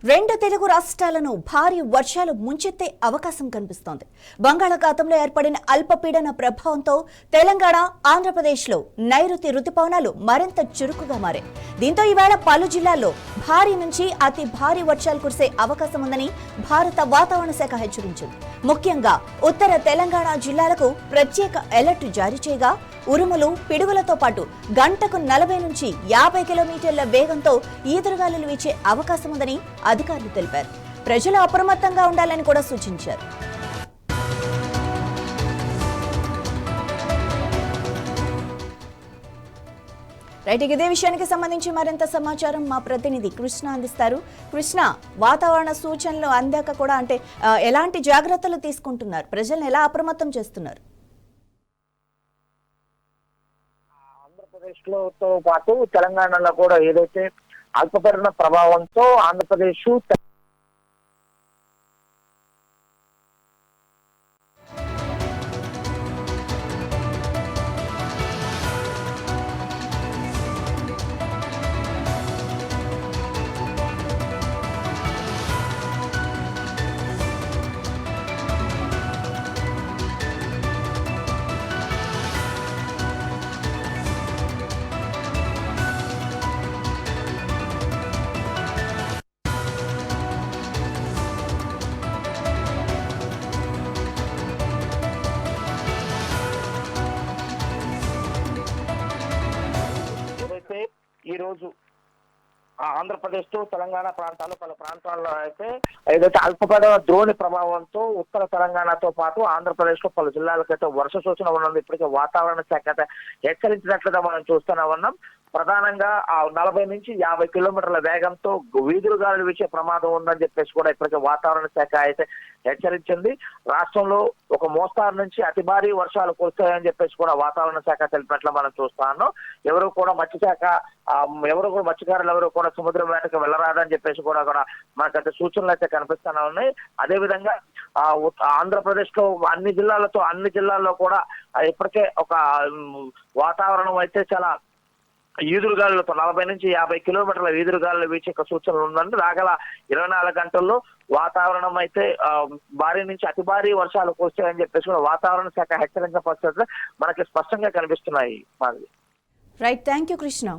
రెండు తెలుగు రాష్ట్రాలను భారీ వర్షాలు ముంచెత్తే అవకాశం కనిపిస్తోంది. బంగాళాఖాతంలో ఏర్పడిన అల్పపీడన ప్రభావంతో తెలంగాణ, ఆంధ్రప్రదేశ్లో నైరుతి రుతుపవనాలు మరింత చురుకుగా మారాయి. దీంతో ఈవేళ పలు జిల్లాల్లో భారీ నుంచి అతి భారీ వర్షాలు కురిసే అవకాశం ఉందని భారత వాతావరణ శాఖ హెచ్చరించింది. ముఖ్యంగా ఉత్తర తెలంగాణ జిల్లాలకు ప్రత్యేక అలర్ట్ జారీ చేయగా ఉరుములు, పిడుగులతో పాటు గంటకు 40 నుంచి 50 కిలోమీటర్ల వేగంతో ఈదురుగాలులు వీచే అవకాశం ఉందని అధికారులు తెలిపారు. ప్రజలు అప్రమత్తంగా ఉండాలని కూడా సూచించారు. రైట్, ఇదే విషయానికి సంబంధించి మరింత సమాచారం మా ప్రతినిధి కృష్ణ అందిస్తారు. కృష్ణ, వాతావరణ సూచనలు అందాక కూడా ఎలాంటి జాగ్రత్తలు తీసుకుంటున్నారు, ప్రజలను ఎలా అప్రమత్తం చేస్తున్నారు? ఆంధ్రప్రదేశ్ తో పాటు తెలంగాణలో కూడా ఏదైతే అల్పపీడన ప్రభావంతో ఆంధ్రప్రదేశ్ ఈ రోజు ఆంధ్రప్రదేశ్ తో తెలంగాణ పలు ప్రాంతాల్లో అయితే ఏదైతే అల్పపీడన ద్రోణి ప్రభావంతో ఉత్తర తెలంగాణతో పాటు ఆంధ్రప్రదేశ్ లో పలు జిల్లాలకైతే వర్ష సూచన ఉన్నది. ఇప్పటికే వాతావరణ శాఖ అయితే హెచ్చరించినట్లుగా మనం చూస్తూనే ఉన్నాం. ప్రధానంగా 40 నుంచి 50 కిలోమీటర్ల వేగంతో వీధులుగాలు వీచే ప్రమాదం ఉందని చెప్పేసి కూడా ఇప్పటికే వాతావరణ శాఖ అయితే హెచ్చరించింది. రాష్ట్రంలో ఒక మోస్తారు నుంచి అతి భారీ వర్షాలు కురుస్తాయని చెప్పేసి కూడా వాతావరణ శాఖ తెలిపినట్లు మనం చూస్తా ఉన్నాం. ఎవరు కూడా మత్స్యకారులు ఎవరు కూడా సముద్రం వేటకు వెళ్ళరాదని చెప్పేసి కూడా మనకైతే సూచనలు అయితే కనిపిస్తూనే ఉన్నాయి. అదేవిధంగా ఆంధ్రప్రదేశ్ లో అన్ని జిల్లాల్లో కూడా ఇప్పటికే ఒక వాతావరణం అయితే చాలా ఈదురుగాలులతో 40 నుంచి 50 కిలోమీటర్ల ఈదురుగాలు వీచే సూచనలు ఉందండి. రాగల 24 గంటల్లో వాతావరణం అయితే భారీ నుంచి అతి భారీ వర్షాలు కురుస్తాయని చెప్పేసి వాతావరణ శాఖ హెచ్చరించిన పరిస్థితులు మనకి స్పష్టంగా కనిపిస్తున్నాయి. Right, thank you Krishna.